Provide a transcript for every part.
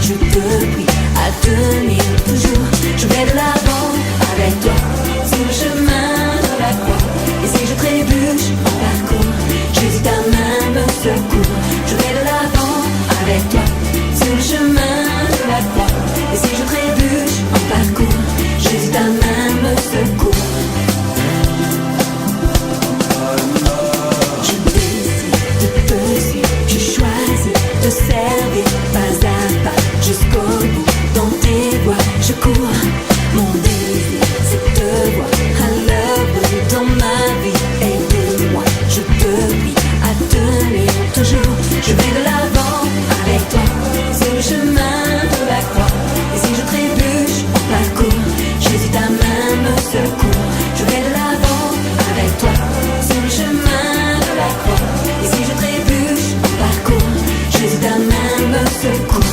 je te prie à tenir toujours. Je vais de l'avant avec toi sur le chemin de la croix. Et si je trébuche en parcours, Jésus ta main me secourt. Je vais de l'avant avec toi sur le chemin de la croix. Et si je trébuche en parcours, Jésus ta main me secourt. Je décide de te suivre, je choisis de servir pas à pas jusqu'au bout. Dans tes voies je cours, mon désir c'est de te voir à l'œuvre dans ma vie. Aide-moi, je te prie à tenir toujours. Je vais de l'avant avec toi sur le chemin de la croix. Et si je trébuche en parcours, Jésus ta main me secourt. Je vais de l'avant avec toi sur le chemin de la croix. Et si je trébuche en parcours, Jésus ta main me secourt.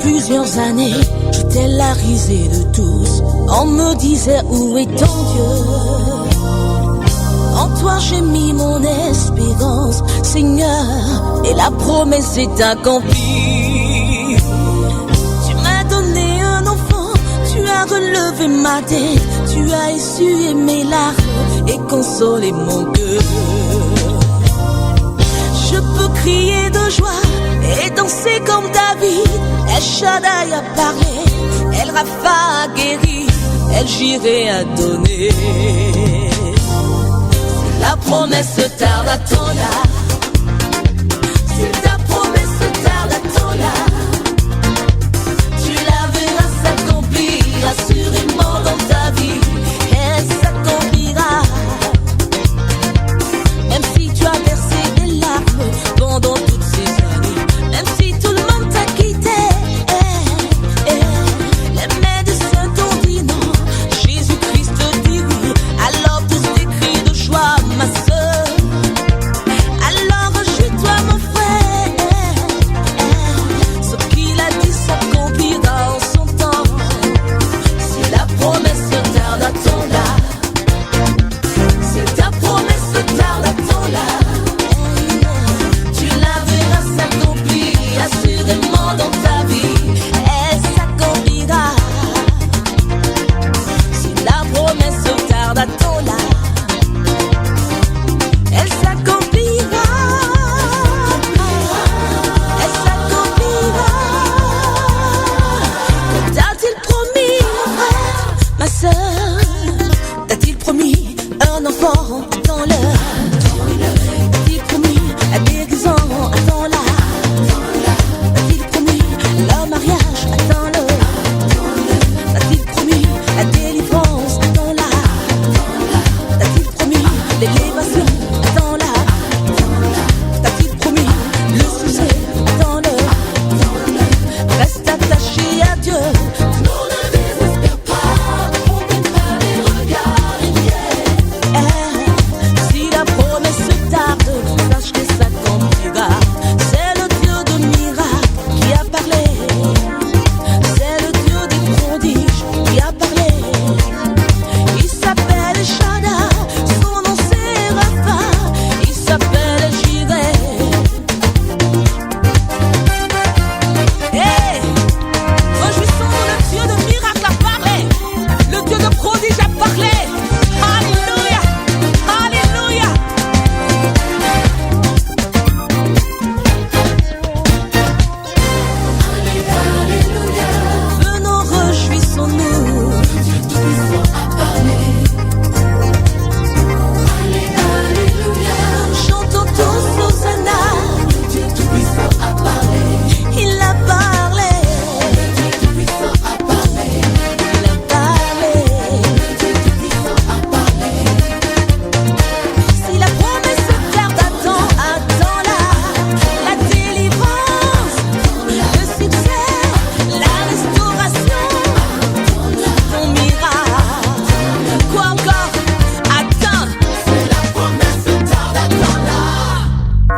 Plusieurs années, j'étais la risée de tous. On me disait où est ton Dieu? En toi j'ai mis mon espérance, Seigneur, et la promesse est accomplie. Tu m'as donné un enfant, tu as relevé ma tête, tu as essuyé mes larmes et consolé mon cœur. Je peux crier de joie et danser comme David. El Shaddai a parlé, El Rapha a guéri, El Jireh a donné. Si la promesse tarde à ton âme, si ta promesse tarde à ton âme, tu la verras s'accomplir assurément dans ta vie. Elle s'accomplira, même si tu as versé des larmes pendant toutes ces années, même si tout le monde t'a quitté. Ma soeur, alors réjouis-toi mon frère,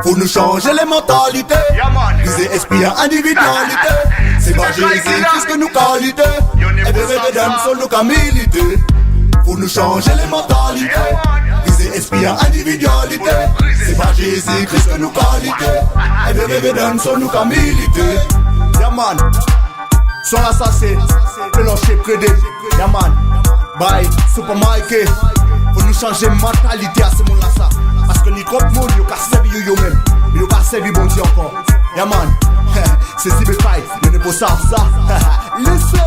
Pour nous changer les mentalités, viser esprit et individualité. C'est pas Jésus-Christ que nous qualité. Et de révéler sur nous qu'à militer. Pour nous changer les mentalités, viser esprit et individualité. C'est pas Jésus-Christ que nous qualité. Et de révéler sur nous qu'à militer. Yaman, son assassin, Pélanché Prédé. Yaman, bye, Super Mikey. Pour nous changer mentalité à ce monde-là ça. Parce que ni comme monde, yo ka servi yo même. Mais yo ka servi bon Dieu encore. Yaman, c'est si bécaille, mais ne pas savoir ça. Listen.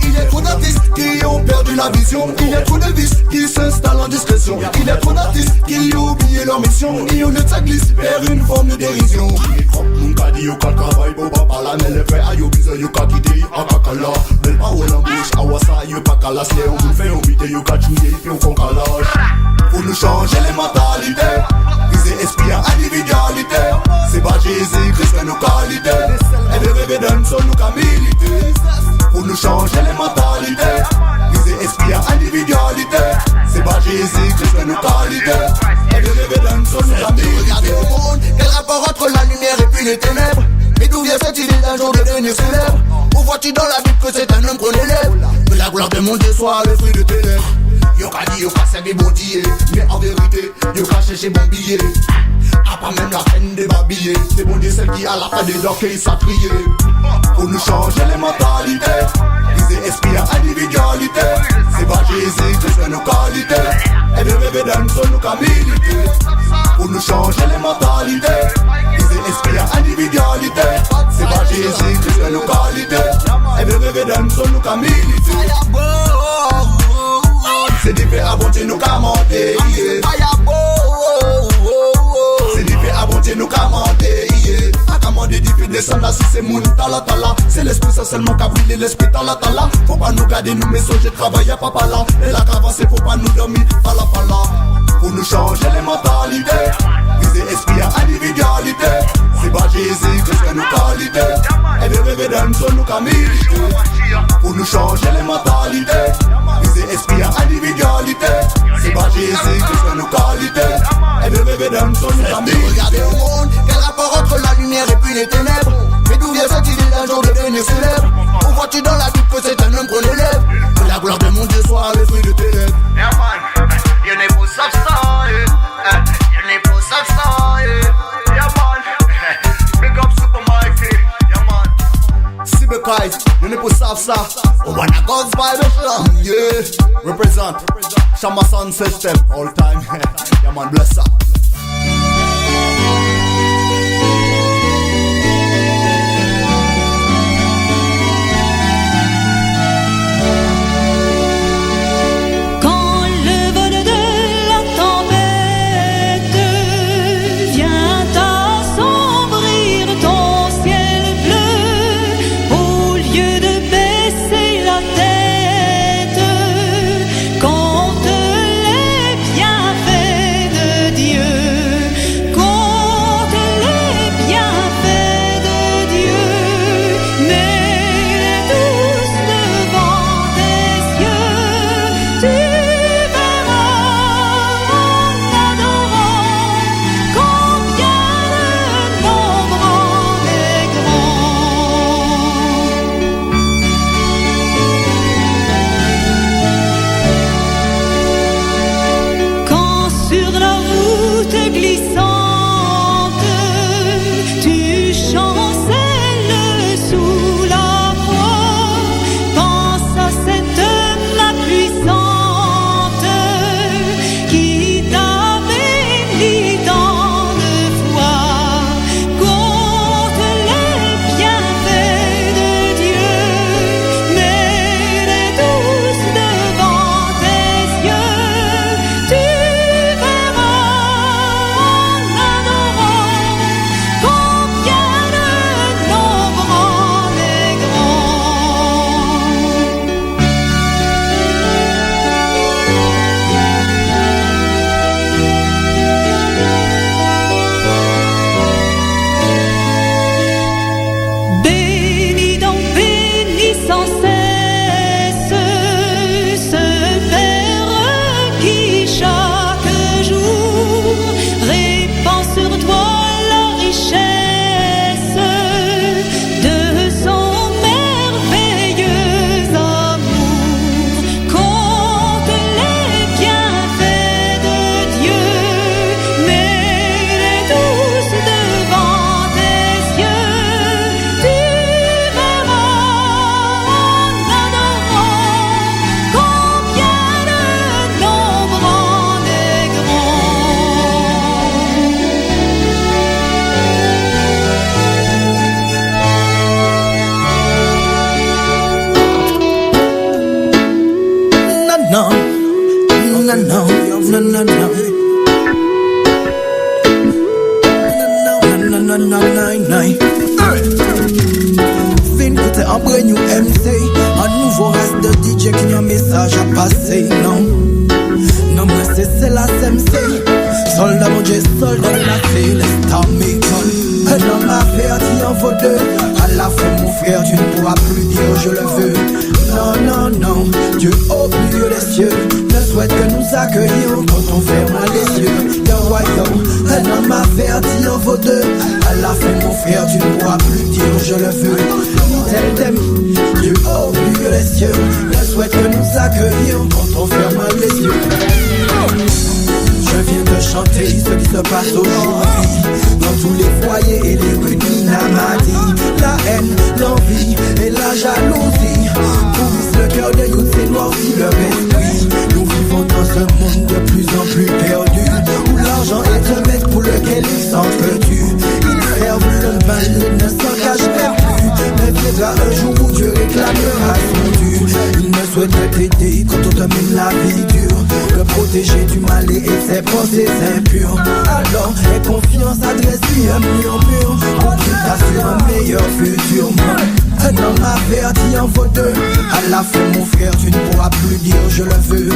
Il y a trop d'artistes qui ont perdu la vision. Il y a trop de vices qui s'installent en discrétion. Il y a trop d'artistes qui ont oublié leur mission. Et on ne glisse vers une forme de dérision. Les crocs, mon ka dit yo ka travail pour papa la. Mais les frères a yo bizarre yo ka quitter a kakala. Belle parole en bouche, awasa yo pa kalas. Les on fait on bite yo ka chouye, puis on font calage. Pour nous changer les mentalités, viser esprit et individualité. C'est pas Jésus-Christ que nos qualités. Et de rêver d'un son nous qu'à militer. Pour nous changer les mentalités, viser esprit et individualité. C'est pas Jésus-Christ que nos qualités. Et de rêver d'un son nous qu'à militer. Regardez au monde, quel rapport entre la lumière et puis les ténèbres. Mais d'où vient cette idée d'un jour de devenir célèbre? Où vois-tu dans la Bible que c'est un homme qu'on élève? Que la gloire de mon Dieu soit le fruit de tes lèvres. Yo ka dit yo ka servi bon Dieu, mais en vérité, yo ka chercher bon billet. A pas même la peine de m'habiller. C'est bon Dieu celle qui a la fin des dents qui s'a crié. Pour nous changer les mentalités, viser esprit et individualité. C'est pas Jésus-Christ que nos qualités. Et de rêver d'un son nous qu'à militer. Pour nous changer les mentalités, viser esprit et individualité. C'est pas Jésus-Christ que nos qualités. Et de rêver d'un son nous qu'à militer. C'est différent, bon Dieu nous qu'a monté. C'est différent, bon Dieu nous qu'a monté. A commandé d'y descendre là si c'est moun tala tala. C'est l'esprit ça seulement qu'a brûlé l'esprit tala tala. Faut pas nous garder nous mais j'ai travaillé papa là. Et la cavancée faut pas nous dormir pala pala. Pour nous changer les mentalités, viser esprit et individualité. C'est pas Jésus-Christ que nos qualités. Et de rêver d'un son nous qu'a milité. Pour nous changer les mentalités, viser esprit et individualité. C'est pas Jésus-Christ que nos qualités. Et de rêver d'un son nous qu'a milité. Regardez au monde, quel rapport entre la lumière et puis les ténèbres. Mais d'où vient cette idée d'un jour de devenir célèbre? Où vois-tu dans la Bible que c'est un homme qu'on élève? Que la gloire de mon Dieu soit le fruit de tes lèvres. Yeah man, you n'est pas ça, you n'est pas ça, yeah man. Big up Super Mikey, yeah man. Sibekai, you n'est pas ça. Oh wanna God's vibration, yeah. Represent, Shama Sound System, all time. Yeah man, bless up. Dieu 999. Fin côté un brand new MC, un nouveau reste de DJ qui a un message à passer. Non, non mais c'est la SMC. Soldat mon Dieu, soldat de la fée, laisse t'armer. Un homme averti en vaut deux. À la fin mon frère, tu ne pourras plus dire je le veux. Non, non, non, Dieu au milieu des cieux ne souhaite que nous accueillir quand on ferme les yeux. Yo, yo, un homme averti en vaut deux. À la fin mon frère, tu ne pourras plus dire je le veux. Tel thème, Dieu au milieu des cieux ne souhaite que nous accueillir quand on ferme les yeux. Je viens de chanter ce qui se passe aujourd'hui dans tous les foyers et les rues d'Inamadi. La haine, l'envie et la jalousie pourrissent le cœur de youth, c'est noirci leur esprit. Nous vivons dans un monde de plus en plus perdu où l'argent est un maître pour lequel ils s'entretuent. Ils servent le mal et ne s'en cachent même plus. Mais viendra un jour où Dieu réclamera son dû. Il ne souhaite t'aider quand on te mène la vie dure, le protéger du mal et ses pensées impures. Alors, aie confiance, adresse-lui un murmure pour qu'il t'assure un meilleur futur. Un homme averti en vaut deux. À la fin mon frère, tu ne pourras plus dire je le veux.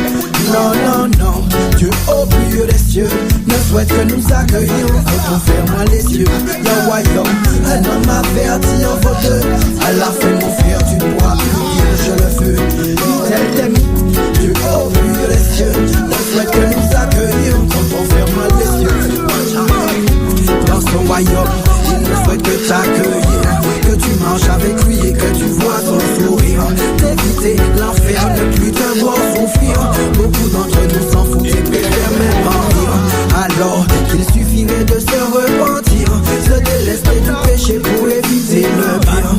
Non, non, non, Dieu au milieu des cieux ne souhaite que nous accueillir quand on ferme les yeux. Yo, yo, un homme averti en vaut deux. À la fin mon frère, tu ne pourras plus dire je le veux. Tel thème, Dieu au milieu des cieux ne souhaite que nous accueillir quand on ferme les yeux. Dans son royaume, il ne souhaite que t'accueillir, que tu marches avec lui et que tu vois son sourire. D'éviter l'enfer, ne plus te voir souffrir. Beaucoup d'entre nous s'en foutent et préfèrent même en rire. Alors qu'il suffirait de se repentir, se délester du péché pour éviter le pire.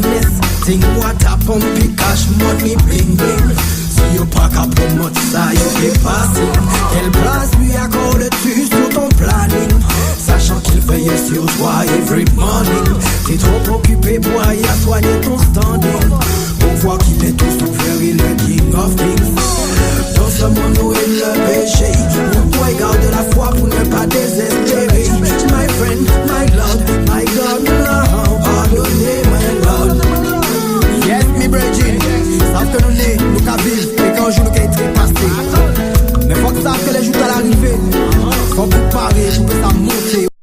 Think what happen, puis cash money bling bling. Si y'a pas qu'à promote ça, y'a est passé. Quelle place lui accordes-tu sur ton planning, sachant qu'il veille sur toi every morning? T'es trop occupé pour aller à soigner ton standing. On voit qu'il est tout souffert et le king of kings. Dans ce monde où il le péché, on doit garder la foi pour ne pas désespérer.